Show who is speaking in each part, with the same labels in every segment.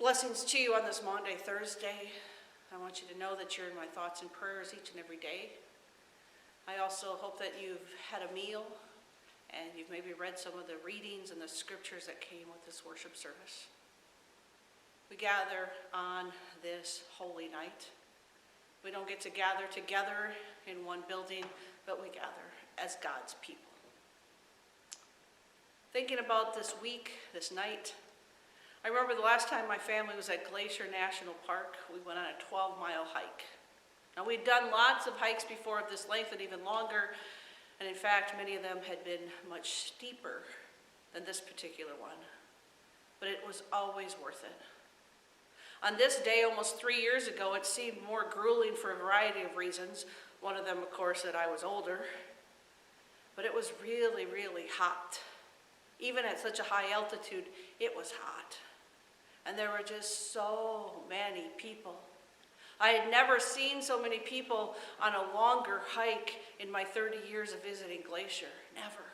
Speaker 1: Blessings to you on this Maundy, Thursday. I want you to know that you're in my thoughts and prayers each and every day. I also hope that you've had a meal and you've maybe read some of the readings and the scriptures that came with this worship service. We gather on this holy night. We don't get to gather together in one building, but we gather as God's people. Thinking about this week, this night, I remember the last time my family was at Glacier National Park. We went on a 12-mile hike. Now, we'd done lots of hikes before of this length and even longer, and in fact, many of them had been much steeper than this particular one, but it was always worth it. On this day, almost 3 years ago, it seemed more grueling for a variety of reasons. One of them, of course, that I was older, but it was really, really hot. Even at such a high altitude, it was hot. And there were just so many people. I had never seen so many people on a longer hike in my 30 years of visiting Glacier. Never.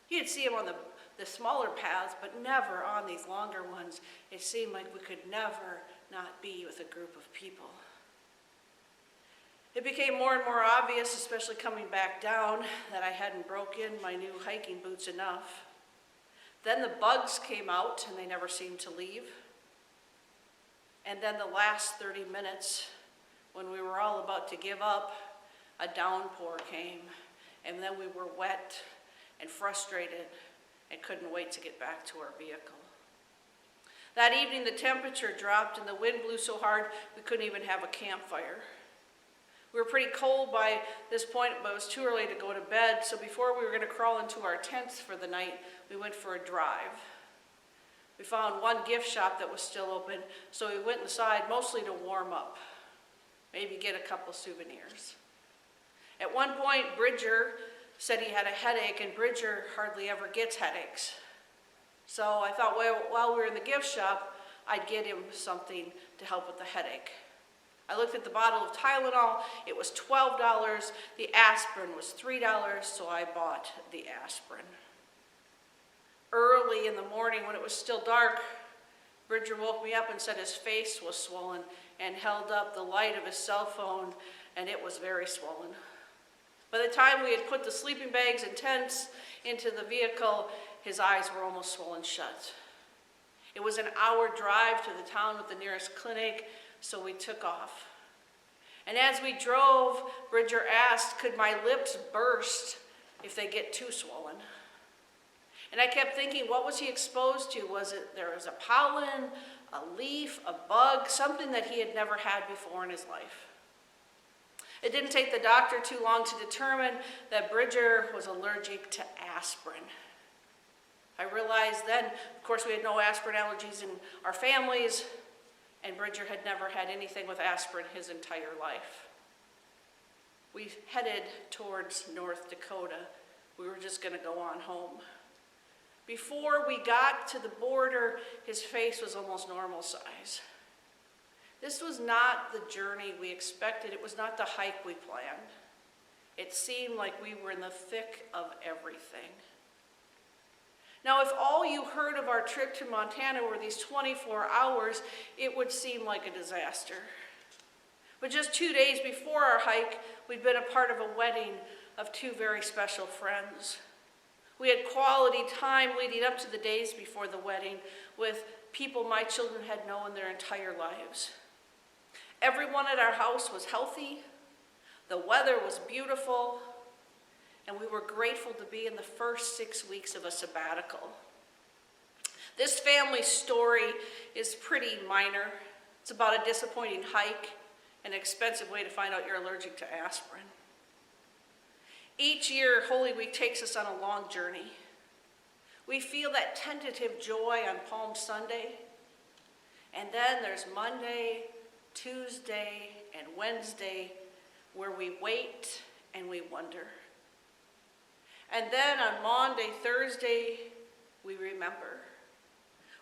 Speaker 1: You'd see them on the smaller paths, but never on these longer ones. It seemed like we could never not be with a group of people. It became more and more obvious, especially coming back down, that I hadn't broken my new hiking boots enough. Then the bugs came out, and they never seemed to leave. And then the last 30 minutes, when we were all about to give up, a downpour came, and then we were wet and frustrated and couldn't wait to get back to our vehicle. That evening, the temperature dropped, and the wind blew so hard we couldn't even have a campfire. We were pretty cold by this point, but it was too early to go to bed, so before we were going to crawl into our tents for the night, we went for a drive. We found one gift shop that was still open, so we went inside mostly to warm up, maybe get a couple souvenirs. At one point, Bridger said he had a headache, and Bridger hardly ever gets headaches. So I thought, well, while we were in the gift shop, I'd get him something to help with the headache. I looked at the bottle of Tylenol. It was $12. The aspirin was $3, so I bought the aspirin. Early in the morning, when it was still dark, Bridger woke me up and said his face was swollen and held up the light of his cell phone, and it was very swollen. By the time we had put the sleeping bags and tents into the vehicle, his eyes were almost swollen shut. It was an hour drive to the town with the nearest clinic, so we took off. And as we drove, Bridger asked, could my lips burst if they get too swollen? And I kept thinking, what was he exposed to? There was a pollen, a leaf, a bug, something that he had never had before in his life. It didn't take the doctor too long to determine that Bridger was allergic to aspirin. I realized then, of course, we had no aspirin allergies in our families, and Bridger had never had anything with aspirin his entire life. We headed towards North Dakota. We were just going to go on home. Before we got to the border, his face was almost normal size. This was not the journey we expected. It was not the hike we planned. It seemed like we were in the thick of everything. Now, if all you heard of our trip to Montana were these 24 hours, it would seem like a disaster. But just 2 days before our hike, we'd been a part of a wedding of two very special friends. We had quality time leading up to the days before the wedding with people my children had known their entire lives. Everyone at our house was healthy, the weather was beautiful, and we were grateful to be in the first 6 weeks of a sabbatical. This family story is pretty minor. It's about a disappointing hike and an expensive way to find out you're allergic to aspirin. Each year, Holy Week takes us on a long journey. We feel that tentative joy on Palm Sunday, and then there's Monday, Tuesday, and Wednesday, where we wait and we wonder. And then on Maundy, Thursday, we remember.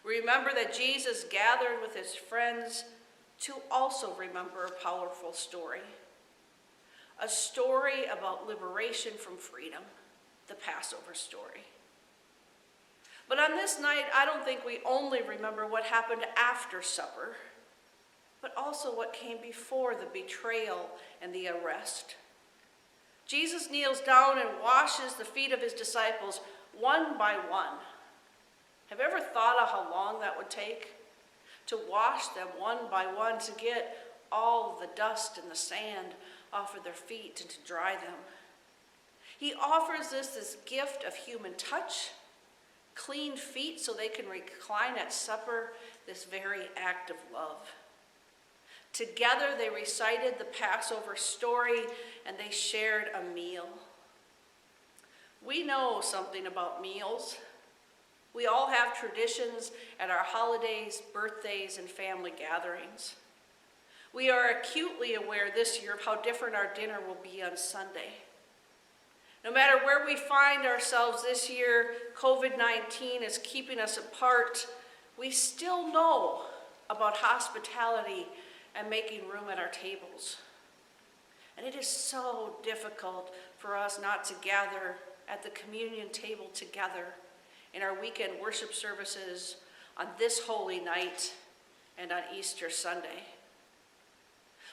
Speaker 1: We remember that Jesus gathered with his friends to also remember a powerful story. A story about liberation from freedom, the Passover story. But on this night, I don't think we only remember what happened after supper, but also what came before the betrayal and the arrest. Jesus kneels down and washes the feet of his disciples one by one. Have you ever thought of how long that would take? To wash them one by one, to get all the dust and the sand off of their feet and to dry them. He offers this gift of human touch, clean feet so they can recline at supper, this very act of love. Together they recited the Passover story and they shared a meal. We know something about meals. We all have traditions at our holidays, birthdays, and family gatherings. We are acutely aware this year of how different our dinner will be on Sunday. No matter where we find ourselves this year, COVID-19 is keeping us apart. We still know about hospitality and making room at our tables. And it is so difficult for us not to gather at the communion table together in our weekend worship services on this holy night and on Easter Sunday.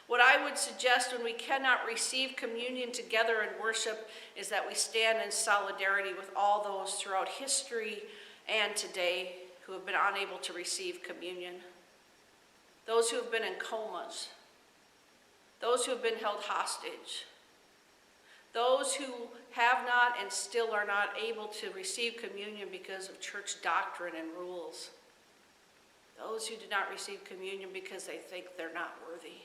Speaker 1: What I would suggest when we cannot receive communion together in worship is that we stand in solidarity with all those throughout history and today who have been unable to receive communion. Those who have been in comas, those who have been held hostage, those who have not and still are not able to receive communion because of church doctrine and rules, those who did not receive communion because they think they're not worthy.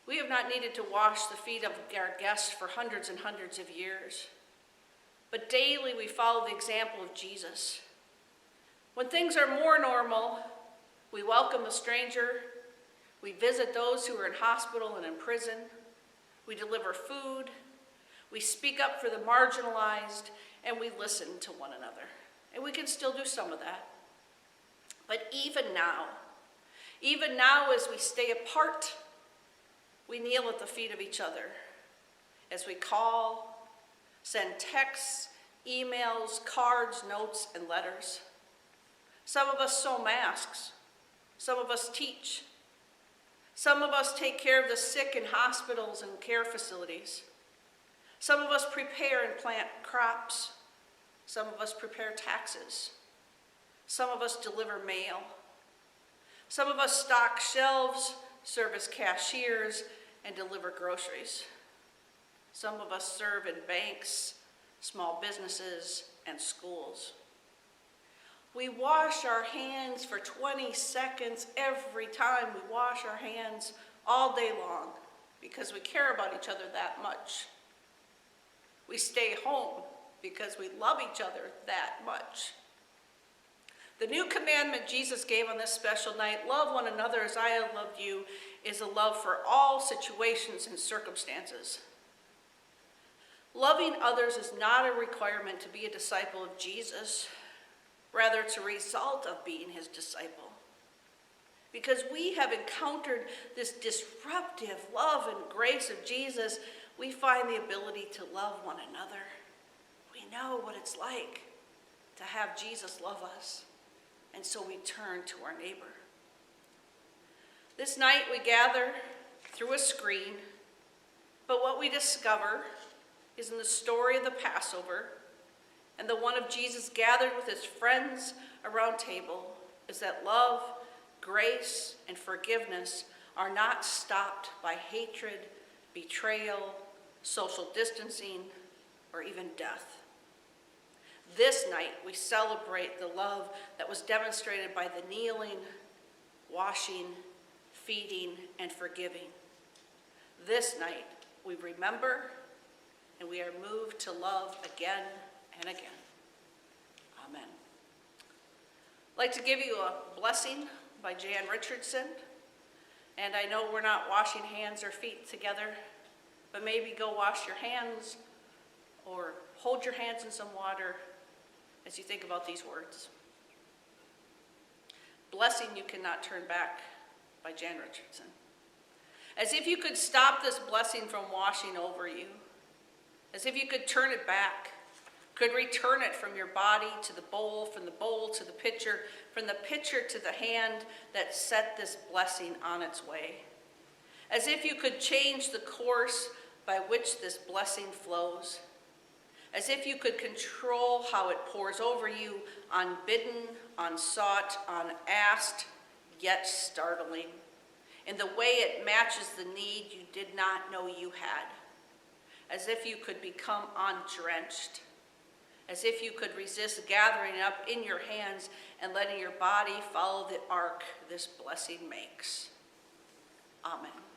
Speaker 1: We have not needed to wash the feet of our guests for hundreds and hundreds of years, but daily we follow the example of Jesus. When things are more normal, we welcome the stranger, we visit those who are in hospital and in prison, we deliver food, we speak up for the marginalized, and we listen to one another. And we can still do some of that. But even now as we stay apart, we kneel at the feet of each other as we call, send texts, emails, cards, notes, and letters. Some of us sew masks. Some of us teach. Some of us take care of the sick in hospitals and care facilities. Some of us prepare and plant crops. Some of us prepare taxes. Some of us deliver mail. Some of us stock shelves, serve as cashiers, and deliver groceries. Some of us serve in banks, small businesses, and schools. We wash our hands for 20 seconds every time we wash our hands all day long because we care about each other that much. We stay home because we love each other that much. The new commandment Jesus gave on this special night, love one another as I have loved you, is a love for all situations and circumstances. Loving others is not a requirement to be a disciple of Jesus. Rather, it's a result of being his disciple. Because we have encountered this disruptive love and grace of Jesus, we find the ability to love one another. We know what it's like to have Jesus love us, and so we turn to our neighbor. This night we gather through a screen, but what we discover is in the story of the Passover and the one of Jesus gathered with his friends around table is that love, grace, and forgiveness are not stopped by hatred, betrayal, social distancing, or even death. This night, we celebrate the love that was demonstrated by the kneeling, washing, feeding, and forgiving. This night, we remember and we are moved to love again and again. Amen. I'd like to give you a blessing by Jan Richardson. And I know we're not washing hands or feet together, but maybe go wash your hands or hold your hands in some water as you think about these words. Blessing you cannot turn back by Jan Richardson. As if you could stop this blessing from washing over you, as if you could turn it back, could return it from your body to the bowl, from the bowl to the pitcher, from the pitcher to the hand that set this blessing on its way. As if you could change the course by which this blessing flows. As if you could control how it pours over you, unbidden, unsought, unasked, yet startling, in the way it matches the need you did not know you had. As if you could become undrenched. As if you could resist gathering it up in your hands and letting your body follow the arc this blessing makes. Amen.